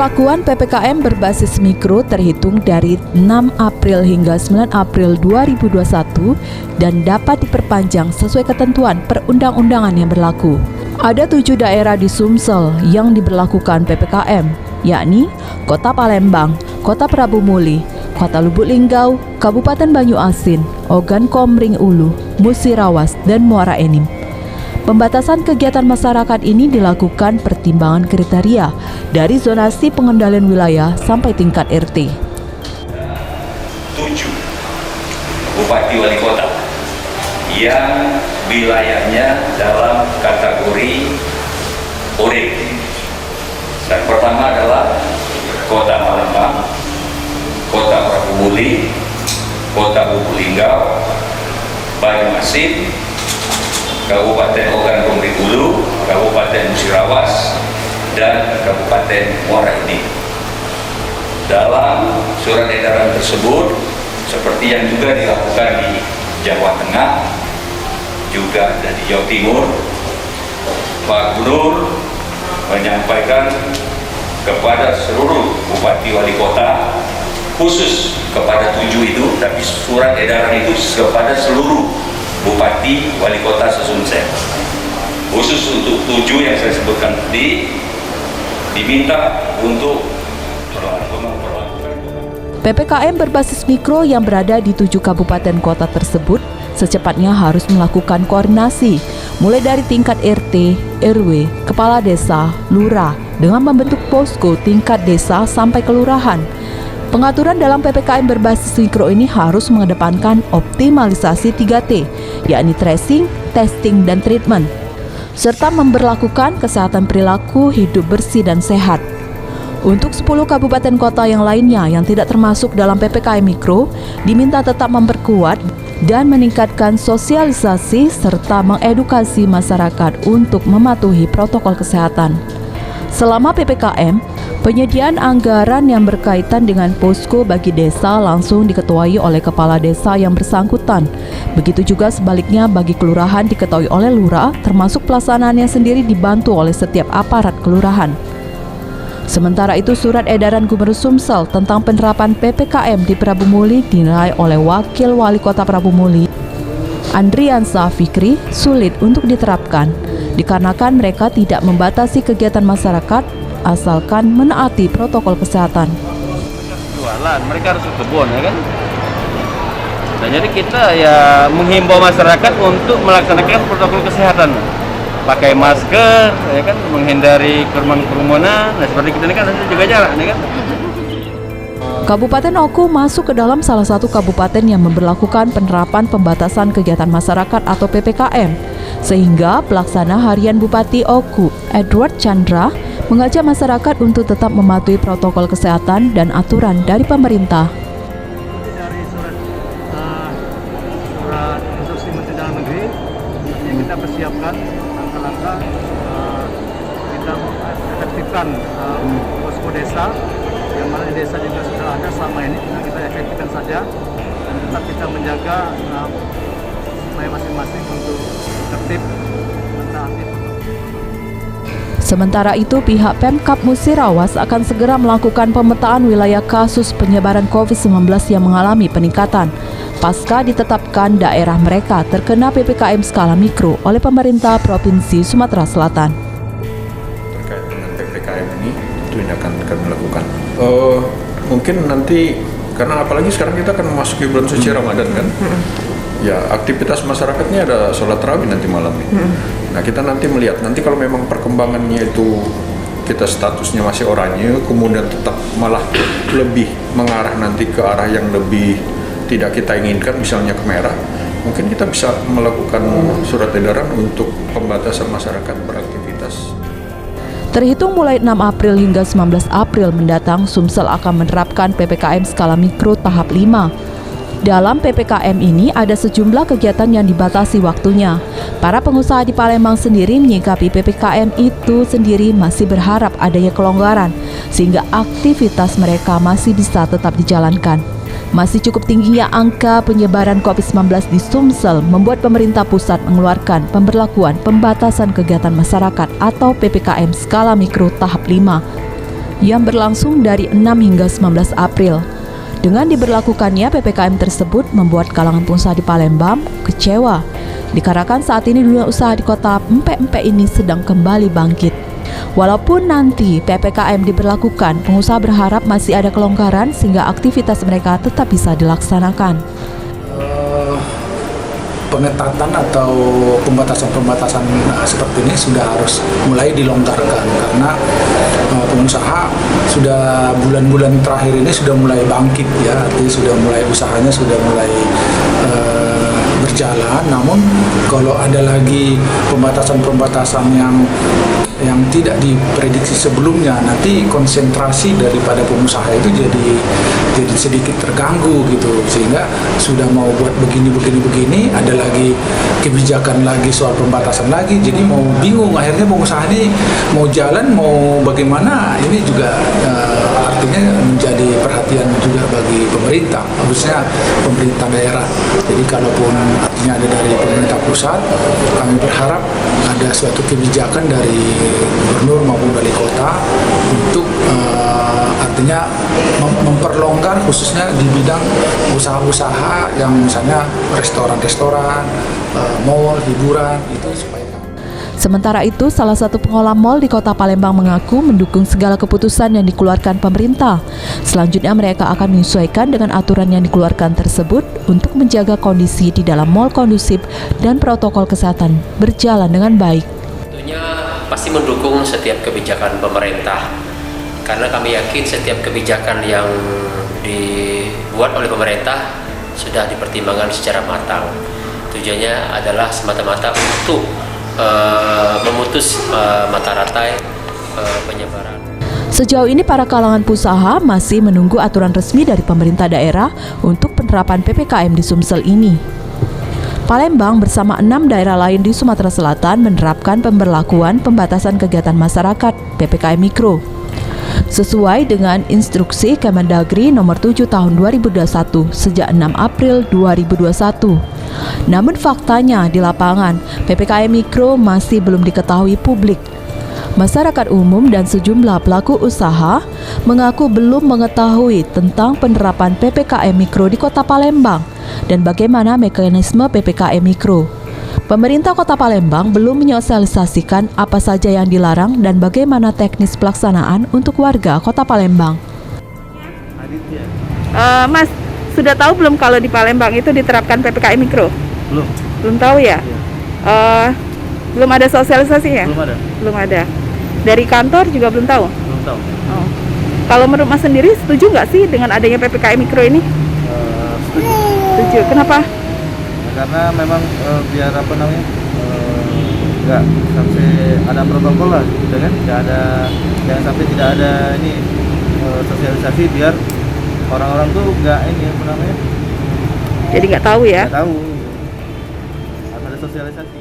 Pemberlakuan PPKM berbasis mikro terhitung dari 6 April hingga 9 April 2021 dan dapat diperpanjang sesuai ketentuan perundang-undangan yang berlaku. Ada 7 daerah di Sumsel yang diberlakukan PPKM, yakni Kota Palembang, Kota Prabu Muli, Kota Lubuk Linggau, Kabupaten Banyu Asin, Ogan Komering Ulu, Musirawas, dan Muara Enim. Pembatasan kegiatan masyarakat ini dilakukan pertimbangan kriteria dari zonasi pengendalian wilayah sampai tingkat RT. 7 Bupati Wali Kota yang wilayahnya dalam kategori orange. Yang pertama adalah Kota Palembang, Kota Prabu Muli, Kota Lubuk Linggau, Banyu Asin, Kabupaten Ogan Komering Ulu, Kabupaten Musirawas, dan Kabupaten Muara Enim. Dalam surat edaran tersebut, seperti yang juga dilakukan di Jawa Tengah, juga ada di Jawa Timur, Pak Gubernur menyampaikan kepada seluruh Bupati Wali Kota, khusus kepada 7 itu, tapi surat edaran itu kepada seluruh Bupati Wali Kota se-Sumsel. Khusus untuk 7 yang saya sebutkan tadi, diminta untuk PPKM berbasis mikro yang berada di 7 kabupaten kota tersebut secepatnya harus melakukan koordinasi, mulai dari tingkat RT, RW, Kepala Desa, Lurah, dengan membentuk posko tingkat desa sampai kelurahan. Pengaturan dalam PPKM berbasis mikro ini harus mengedepankan optimalisasi 3T, yakni tracing, testing, dan treatment, serta memberlakukan kesehatan perilaku hidup bersih dan sehat. Untuk 10 kabupaten kota yang lainnya yang tidak termasuk dalam PPKM mikro, diminta tetap memperkuat dan meningkatkan sosialisasi serta mengedukasi masyarakat untuk mematuhi protokol kesehatan. Selama PPKM, penyediaan anggaran yang berkaitan dengan posko bagi desa langsung diketuai oleh kepala desa yang bersangkutan. Begitu juga sebaliknya bagi kelurahan diketuai oleh lurah, termasuk pelaksanaannya sendiri dibantu oleh setiap aparat kelurahan. Sementara itu, surat edaran Gubernur Sumsel tentang penerapan PPKM di Prabu Muli dinilai oleh Wakil Wali Kota Prabu Muli, Andriansa Fikri, sulit untuk diterapkan dikarenakan mereka tidak membatasi kegiatan masyarakat asalkan menaati protokol kesehatan. Jualan, mereka harus ke kebun, ya kan? Nah, jadi kita ya menghimbau masyarakat untuk melaksanakan protokol kesehatan, pakai masker, ya kan, menghindari kerumunan. Nah, seperti kita ini kan harus jaga jarak, ya kan? Kabupaten Oku masuk ke dalam salah satu kabupaten yang memberlakukan penerapan pembatasan kegiatan masyarakat atau PPKM, sehingga pelaksana harian Bupati Oku, Edward Chandra, mengajak masyarakat untuk tetap mematuhi protokol kesehatan dan aturan dari pemerintah. Dari surat instruksi Menteri Dalam Negeri, yang kita persiapkan langkah-langkah kita efektifkan posko desa, yang mana di desa juga sudah ada selama ini. Nah, kita efektifkan saja dan tetap kita menjaga supaya masing-masing untuk tertib mentaati. Sementara itu, pihak Pemkab Musirawas akan segera melakukan pemetaan wilayah kasus penyebaran COVID-19 yang mengalami peningkatan pasca ditetapkan daerah mereka terkena PPKM skala mikro oleh pemerintah Provinsi Sumatera Selatan. Terkait dengan PPKM ini, itu yang akan kami lakukan. Mungkin nanti, karena apalagi sekarang kita akan memasuki bulan suci Ramadan kan, ya aktivitas masyarakatnya ada sholat tarawih nanti malam ini. Nah, kita nanti melihat, nanti kalau memang perkembangannya itu kita statusnya masih oranye, kemudian tetap malah lebih mengarah nanti ke arah yang lebih tidak kita inginkan, misalnya ke merah, mungkin kita bisa melakukan surat edaran untuk pembatasan masyarakat beraktivitas. Terhitung mulai 6 April hingga 19 April mendatang, Sumsel akan menerapkan PPKM skala mikro tahap 5. Dalam PPKM ini ada sejumlah kegiatan yang dibatasi waktunya. Para pengusaha di Palembang sendiri menyikapi PPKM itu sendiri masih berharap adanya kelonggaran, sehingga aktivitas mereka masih bisa tetap dijalankan. Masih cukup tingginya angka penyebaran COVID-19 di Sumsel membuat pemerintah pusat mengeluarkan pemberlakuan pembatasan kegiatan masyarakat atau PPKM skala mikro tahap 5. yang berlangsung dari 6 hingga 19 April. Dengan diberlakukannya PPKM tersebut membuat kalangan pengusaha di Palembang kecewa, dikarenakan saat ini dunia usaha di kota empek-empek ini sedang kembali bangkit. Walaupun nanti PPKM diberlakukan, pengusaha berharap masih ada kelonggaran sehingga aktivitas mereka tetap bisa dilaksanakan. Pengetatan atau pembatasan-pembatasan seperti ini sudah harus mulai dilonggarkan karena pengusaha sudah bulan-bulan terakhir ini sudah mulai bangkit ya, artinya sudah mulai usahanya sudah mulai berjalan. Namun kalau ada lagi pembatasan-pembatasan yang tidak diprediksi sebelumnya, nanti konsentrasi daripada pengusaha itu jadi sedikit terganggu gitu, sehingga sudah mau buat begini, ada lagi kebijakan lagi soal pembatasan lagi, jadi mau bingung akhirnya pengusaha ini mau jalan mau bagaimana. Ini juga artinya menjadi perhatian juga bagi pemerintah, khususnya pemerintah daerah. Jadi kalaupun artinya ada dari pemerintah pusat, kami berharap ada suatu kebijakan dari gubernur maupun wali kota untuk artinya memperlonggar khususnya di bidang usaha-usaha yang misalnya restoran-restoran, mall, hiburan itu supaya. Sementara itu, salah satu pengelola mal di kota Palembang mengaku mendukung segala keputusan yang dikeluarkan pemerintah. Selanjutnya mereka akan menyesuaikan dengan aturan yang dikeluarkan tersebut untuk menjaga kondisi di dalam mal kondusif dan protokol kesehatan berjalan dengan baik. Tentunya pasti mendukung setiap kebijakan pemerintah, karena kami yakin setiap kebijakan yang dibuat oleh pemerintah sudah dipertimbangkan secara matang. Tujuannya adalah semata-mata untuk memutus mata rantai penyebaran. Sejauh ini para kalangan pengusaha masih menunggu aturan resmi dari pemerintah daerah untuk penerapan PPKM di Sumsel ini. Palembang bersama 6 daerah lain di Sumatera Selatan menerapkan pemberlakuan pembatasan kegiatan masyarakat PPKM Mikro. Sesuai dengan instruksi Kemendagri nomor 7 tahun 2021 sejak 6 April 2021. Namun faktanya di lapangan PPKM Mikro masih belum diketahui publik. Masyarakat umum dan sejumlah pelaku usaha mengaku belum mengetahui tentang penerapan PPKM Mikro di Kota Palembang dan bagaimana mekanisme PPKM Mikro. Pemerintah Kota Palembang belum menyosialisasikan apa saja yang dilarang dan bagaimana teknis pelaksanaan untuk warga Kota Palembang. Mas, sudah tahu belum kalau di Palembang itu diterapkan PPKM Mikro? Belum tahu ya? Belum ada sosialisasi ya? Belum ada. Dari kantor juga belum tahu? Belum tahu. Oh. Kalau menurut Mas sendiri setuju nggak sih dengan adanya PPKM Mikro ini? Setuju. Kenapa? Karena memang biar apa namanya nggak sampai ada protokol lah gitu kan, jangan sampai tidak ada ini sosialisasi biar orang-orang tuh nggak ini apa namanya, jadi nggak tahu ya? Nggak tahu, harus ada sosialisasi.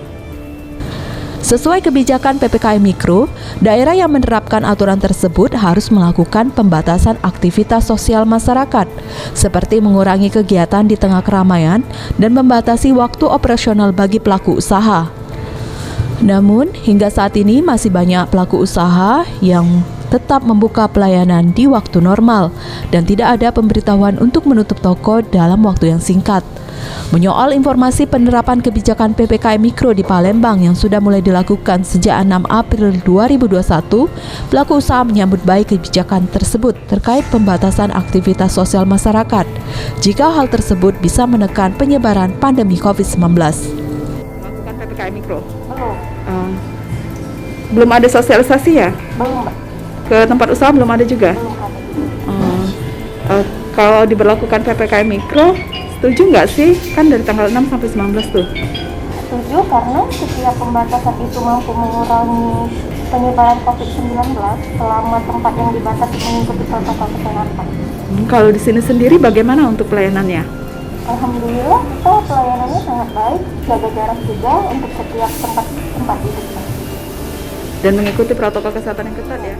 Sesuai kebijakan PPKM Mikro, daerah yang menerapkan aturan tersebut harus melakukan pembatasan aktivitas sosial masyarakat, seperti mengurangi kegiatan di tengah keramaian dan membatasi waktu operasional bagi pelaku usaha. Namun, hingga saat ini masih banyak pelaku usaha yang tetap membuka pelayanan di waktu normal dan tidak ada pemberitahuan untuk menutup toko dalam waktu yang singkat. Menyoal informasi penerapan kebijakan PPKM Mikro di Palembang yang sudah mulai dilakukan sejak 6 April 2021, pelaku usaha menyambut baik kebijakan tersebut terkait pembatasan aktivitas sosial masyarakat, jika hal tersebut bisa menekan penyebaran pandemi COVID-19. Melakukan PPKM Mikro? Belum ada sosialisasi ya? Belum, Mbak. Ke tempat usaha belum ada juga? Belum ada. Kalau diberlakukan PPKM Mikro, setuju nggak sih? Kan dari tanggal 6 sampai 19 tuh. Setuju karena setiap pembatasan itu mampu mengurangi penyebaran COVID-19 selama tempat yang dibatasi mengikuti protokol kesehatan. Kalau di sini sendiri bagaimana untuk pelayanannya? Alhamdulillah, kita pelayanannya sangat baik, jaga jarak juga untuk setiap tempat duduk. Dan mengikuti protokol kesehatan yang ketat ya?